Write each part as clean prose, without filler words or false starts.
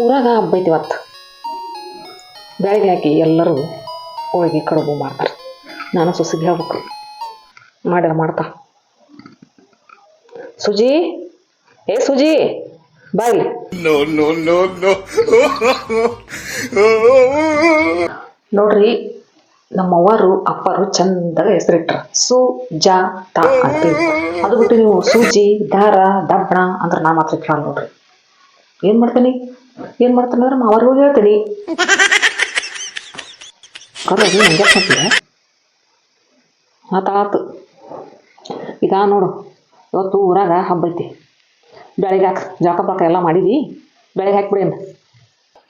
ಊರಾಗ ಹಬ್ಬ ಐತಿ ಇವತ್ತು. ಬೆಳಗ್ಗೆ ಹಾಕಿ ಎಲ್ಲರೂ ಹೋಳಿಗೆ ಕಡುಬು ಮಾಡ್ತಾರೆ. ನಾನು ಸೊಸಿಗೆ ಹೇಳ್ಬೇಕು ಮಾಡ್ಯಾರ ಮಾಡ್ತಾ. ಸುಜಿ, ಏ ಸುಜಿ ಬಾಯಿ ನೋಡ್ರಿ, ನಮ್ಮವ್ವರು ಅಪ್ಪರು ಚಂದಾಗ ಹೆಸರಿಟ್ರ ಸುಜಾತ ಅಂತೇಳಿ. ಅದು ಬಿಟ್ಟು ನೀವು ಸೂಜಿ ದಾರ ದಬ್ಬಣ ಅಂದ್ರೆ ನಾ ಮಾತ್ರ ಕೇಳ. ನೋಡ್ರಿ ಏನ್ ಮಾಡ್ತೀನಿ ಅಂದ್ರೆ ಅವ್ರಿಗೂ ಹೇಳ್ತೀನಿ. ಕರೋದು ನಂಗೆ ಮಾಡ್ತೀಯ ಆತಾತು. ಈಗ ನೋಡು, ಇವತ್ತು ಊರಾಗ ಹಬ್ಬ ಐತಿ. ಬೆಳಗ್ಗೆ ಹಾಕಿ ಜಳಕ ಪಾಕ ಎಲ್ಲ ಮಾಡಿದಿ, ಬೆಳಗ್ಗೆ ಹಾಕಿಬಿಡಿ ಅಂದ.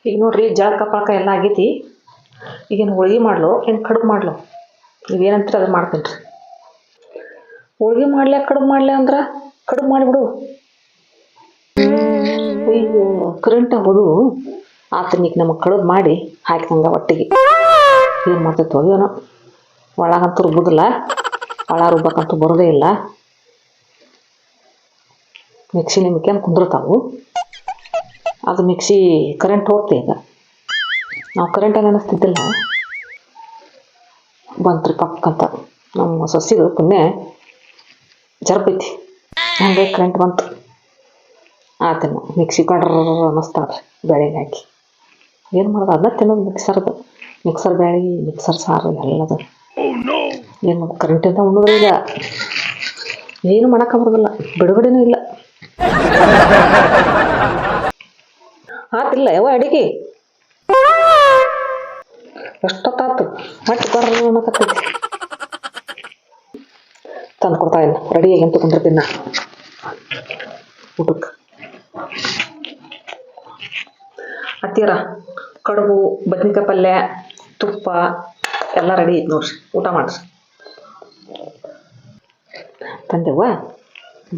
ಈಗ ನೋಡ್ರಿ, ಜಳಕ ಪಾಕ ಎಲ್ಲ ಆಗೈತಿ. ಈಗೇನು ಹೋಳ್ಗೆ ಮಾಡ್ಲು ಏನು ಕಡುಬು ಮಾಡ್ಲು, ನೀವೇನಂತೀರ ಅದು ಮಾಡ್ತೀನಿ ರೀ. ಹೋಳ್ಗೆ ಮಾಡ್ಲೆ ಕಡುಬು ಮಾಡ್ಲೆ ಅಂದ್ರೆ ಕಡುಬು ಮಾಡಿಬಿಡು. ಅಯ್ಯೋ ಕರೆಂಟ್ ಆಗೋದು ಆತನಿಗೆ ನಮಗೆ ಕಡುಬು ಮಾಡಿ ಹಾಕಿದಂಗೆ ಒಟ್ಟಿಗೆ ಏನು ಮಾಡ್ತೈತೋ ಏನೋ. ಒಳಗಂತೂ ರುಬ್ಬೋದಿಲ್ಲ, ಒಳ ರುಬ್ಬಕ್ಕಂತೂ ಬರೋದೇ ಇಲ್ಲ. ಮಿಕ್ಸಿ ನಿಮ್ಗೆ ಕುಂದಿರ್ತಾವು. ಅದು ಮಿಕ್ಸಿ ಕರೆಂಟ್ ಹೋಗ್ತೆ. ಈಗ ನಾವು ಕರೆಂಟಾಗ ಅನ್ನಿಸ್ತಿದ್ದಿಲ್ಲ, ಬಂತ್ರಿ ಪಕ್ಕಂತ. ನಮ್ಮ ಸೊಸಿದು ಪುಣ್ಯ ಜರಪೈತಿ, ಹಂಗೆ ಕರೆಂಟ್ ಬಂತು. ಆತೇನು ಮಿಕ್ಸಿ ಕಡ್ರ ಅನ್ನಿಸ್ತಾಳ್ರಿ ಬೇಳೆಗೆ ಹಾಕಿ. ಏನು ಮಾಡೋದು, ಅದನ್ನ ತಿನ್ನೋದು ಮಿಕ್ಸರ್ದು. ಮಿಕ್ಸರ್ ಬೇಳೆ, ಮಿಕ್ಸರ್ ಸಾರು ಎಲ್ಲದು. ಏನು ಮಾಡೋದು, ಕರೆಂಟಿಂದ ಉಣ್ಣೋದ್ರಿ. ಈಗ ಏನು ಮಾಡೋಕೆ ಬರೋದಿಲ್ಲ, ಬಿಡುಗಡೆನೂ ಇಲ್ಲ. ಆತಿಲ್ಲ ಯಾವ ಅಡಿಗೆ ಎಷ್ಟೊತ್ತಾತು ಹಟ್ಟು ಬರ್ರ ಅನ್ನಕತ್ತೈತಿ. ತಂದು ಕೊಡ್ತಾ ಇಲ್ಲ, ರೆಡಿಯಾಗಿ ಅಂತ ಕುಂದಿರ್ತೀನಿ ನಾ ಊಟಕ್ಕೆ. ಹತ್ತಿರ ಕಡುಬು, ಬದ್ನಿಕಾಯಿ ಪಲ್ಯ, ತುಪ್ಪ ಎಲ್ಲ ರೆಡಿ ಐತಿ ನೋಡ್ರಿ, ಊಟ ಮಾಡ್ರಿ. ತಂದೆವ್ವ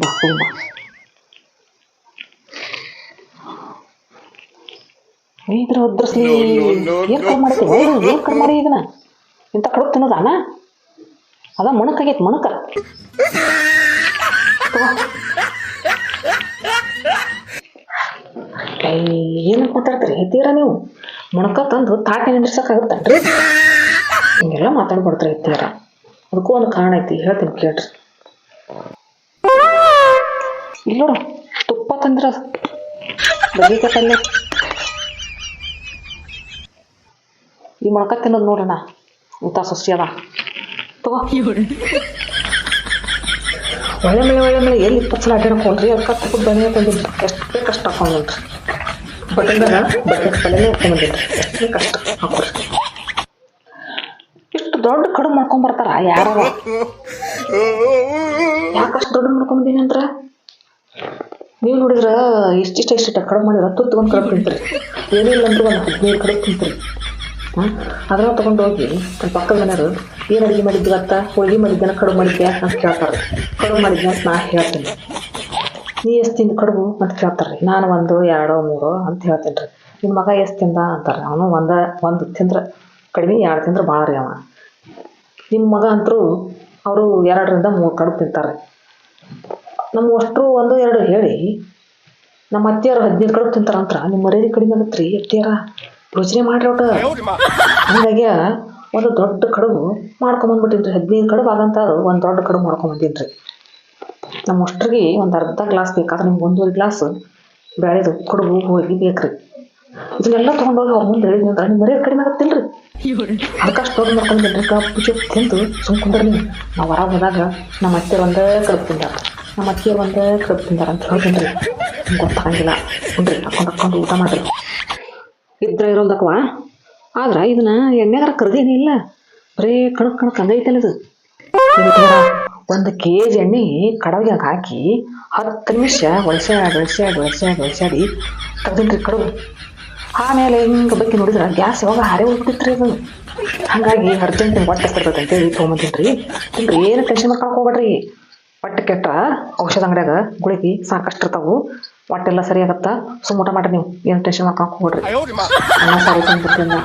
ಬಾ ತುಂಬ. ಇದ್ರ ಒದ್ರಸ್ಲಿ ಏನು ಕಡಿಮೆ ಮಾಡ್ತೀವಿ, ಏನು ಕಡಿಮೆ ಮಾಡಿ ಇದನ್ನ ಇಂಥ ಕಡುಬು ತಿನ್ನೋದಾನ? ಅದ ಮಣಕ್ಕಾಗೈತಿ, ಮಣಕ. ಏನಂತ ಮಾತಾಡ್ತೀರಿ ಎತ್ತೀರ ನೀವು? ಮೊಣಕ ತಂದು ತಾಟೆ ನಿಂದ್ರಸಕ್ಕಾಗುತ್ತನ್ರಿ? ಹಿಂಗೆಲ್ಲ ಮಾತಾಡ್ಬಿಡ್ತಾರೆ ಎತ್ತೀರ. ಅದಕ್ಕೂ ಒಂದು ಕಾರಣ ಐತಿ, ಹೇಳ್ತೀನಿ ಕೇಳ್ರಿ. ಇಲ್ಲ ನೋಡು, ತುಪ್ಪ ತಂದ್ರ ಬದ್ನಿಕಾಯಿ ಪಲ್ಯ. ಈ ಮೊಳಕ ತಿನ್ನೋದು ನೋಡೋಣ ಇಂಥ ಸೊಸಿ ಅದ. ತಗೋ ಒಳ್ಳೆ ಮಳೆ ಎಲ್ಲಿ 20 ಸಲ ಅಡ್ಡಾಡ್ಕೊಂಡ್ರಿ. ಅದಕ್ಕೆ ತುಪ್ಪದ ಬನ್ನಿ ತಂದಿದ್ದು ಎಷ್ಟೇ ಕಷ್ಟ ಹಾಕೊಂಡ್ರಿ. ಬಟನ್ದಾಗ ಬದ್ನಿಕಾಯಿ ಪಲ್ಯನೇ ಹಾಕೊಂಡ್ಬಂದಿದ್ರಿ, ಎಷ್ಟೇ ಕಷ್ಟ ಹಾಕೊಡ್ರಿ. ಇಷ್ಟು ದೊಡ್ಡ ಕಡುಬು ಮಾಡ್ಕೊಂಬರ್ತಾರ ಯಾರು? ಯಾಕಷ್ಟು ದೊಡ್ಡ ಮಾಡ್ಕೊಂಬಂದೀನಿ ಅಂದ್ರೆ, ನೀವು ನೋಡಿದ್ರ ಇಷ್ಟಿಷ್ಟ ಕಡುಬು ಮಾಡಿದ್ರೆ ತುತ್ತಗೊಂದು ಕಡುಬು ತಿಂತೀರಿ. ಏನಿಲ್ಲ ಅಂದ್ರೆ ಒಂದು 15 ಕಡುಬು ತಿಂತೀರಿ. ಅದನ್ನ ತೊಗೊಂಡು ಹೋಗಿ ನನ್ನ ಪಕ್ಕದ ಮನೆಯವರು ಏನು ಅಡುಗೆ ಮಾಡಿದ್ವಿ ಅಂತ, ಹೋಳಿಗೆ ಮಾಡಿದ್ದೇನೆ ಕಡುಬು ಮಾಡಿದ್ದೆ ಅಂತ ಕೇಳ್ತಾರೆ. ಕಡುಬು ಮಾಡಿದ್ದೆ ಅಂತ ನಾ ಹೇಳ್ತೀನಿ. ನೀ ಎಷ್ಟು ತಿಂದು ಕಡುಬು ಅಂತ ಕೇಳ್ತಾರೆ. ನಾನು 1, 2, 3 ಅಂತ ಹೇಳ್ತೀನಿ ರೀ. ನಿಮ್ಮ ಮಗ ಎಷ್ಟು ತಿಂದ ಅಂತಾರೆ. ಅವನು ಒಂದು ತಿಂದ್ರೆ ಕಡಿಮೆ, 2 ತಿಂದ್ರೆ ಭಾಳ ರೀ ಅವ. ನಿಮ್ಮ ಮಗ ಅಂತರೂ ಅವರು 2 ರಿಂದ 3 ಕಡುಬು ತಿಂತಾರೆ. ನಮ್ಮ ಅಷ್ಟರು 1, 2 ಹೇಳಿ ನಮ್ಮ ಅತ್ತೆಯರು 15 ಕಡುಬು ತಿಂತಾರಂತ್ರ. ನಿಮ್ಮ ಮರ್ಯಾದೆ ಕಡಿಮೆ ಆಗತ್ತೆ ರೀ ಅತ್ತೆಯರ, ಯೋಚನೆ ಮಾಡ್ರಿ ಒಟ್ಟು. ಹಂಗಾಗಿ ಒಂದು ದೊಡ್ಡ ಕಡುಬು ಮಾಡ್ಕೊಂಬಂದ್ಬಿಟ್ಟಿನ್ರಿ. 15 ಕಡುಬು ಆಗಂತ ಒಂದು ದೊಡ್ಡ ಕಡುಬು ಮಾಡ್ಕೊಂಬಂದೀನಿ ರೀ. ನಮ್ಮ ಅಷ್ಟ್ರಿಗೆ ಒಂದು ಅರ್ಧ ಗ್ಲಾಸ್ ಬೇಕಾದ್ರೆ ನಿಮ್ಗೆ 1.5 ಗ್ಲಾಸ್ ಬೇಳೆದು ಕಡುಬು ಹೋಳಿಗೆ ಬೇಕ್ರಿ. ಇದನ್ನೆಲ್ಲ ತೊಗೊಂಡೋಗಿ ಅವ್ರ ಮುಂದೆ ಹೇಳಿದ್ನಿ ಅಂದ್ರೆ ನಿಮ್ಮ ಮರ್ಯಾದೆ ಕಡಿಮೆ ಆಗತ್ತಿಲ್ಲ ರೀ. ಅದಕ್ಕಷ್ಟು ದೊಡ್ಡ ಮಾಡ್ಕೊಂಡ್ರಿ. ಕಪ್ಪು ಚುಪ್ಪು ತಿಂದು ಸುಮ್ಕೊಂಡ್ರಿ ನೀವು. ನಾವು ಹೊರಗೆ ಹೋದಾಗ ನಮ್ಮ ಅತ್ತೆಯರು ಒಂದೇ ಕಡುಬು ತಿಂದಾರ, ನಮ್ಮ ಅತ್ತಿಯರು ಒಂದೇ ಕಡುಬು ತಿಂದಾರ ಅಂತ ಹೇಳ್ತೀನಿ ರೀ. ನಿಮ್ಗೆ ಗೊತ್ತಾಗಂಗಿಲ್ಲ. ಹುಣ್ರಿ ಹಾಕೊಂಡು ಊಟ ಮಾಡಿರಿ. ಇದ್ರೆ ಇರೋದಕ್ಕವ ಆದ್ರೆ ಇದನ್ನ ಎಣ್ಣೆಗಾರ ಕರ್ದೇನಿಲ್ಲ, ಬರೀ ಕಣಕ್ ಅಂದೈತಲ್ಲ ಇದು. 1 kg ಎಣ್ಣೆ ಕಡವಿಗೆ ಹಾಕಿ 10 ನಿಮಿಷ ಒಳಸಾಡಿ ತೆಗ್ದಿನ್ರಿ ಕಡುಬು. ಆಮೇಲೆ ಹಿಂಗೆ ಬಗ್ಗೆ ನೋಡಿದ್ರೆ ಗ್ಯಾಸ್ ಯಾವಾಗ ಹಾರೇ ಹೋಗ್ಬಿಟ್ಟಿತ್ರಿ ಅದು. ಹಾಗಾಗಿ ಅರ್ಜೆಂಟ್ ಹೊಟ್ಟೆ ತರ್ತೈತೆ ಅಂತೇಳಿ ತೊಗೊಂಬಂದಿನ್ರಿ. ಇಲ್ರಿ ಏನು ಟೆನ್ಷನ್ ಮಾಡ್ಕೊಳಕ್ ಹೋಗ್ಬೇಡ್ರಿ. ಹೊಟ್ಟೆ ಕೆಟ್ಟ ಔಷಧ ಅಂಗಡಿಯಾಗ ಗುಳಿಗೆ ಸಾಕಷ್ಟು ಇರ್ತಾವು, ಹೊಟ್ಟೆಲ್ಲ ಸರಿಯಾಗತ್ತ. ಸುಮ್ಮ ಊಟ ಮಾಡ್ರಿ ನೀವು, ಏನು ಟೆನ್ಷನ್ ಮಾಡ್ಕೊಳಕ್ ಹೋಗ್ಬೇಡ್ರಿ. ಅನ್ನ ಸಾರು ತಂದ್ಬಿಡ್ತೀನಿ.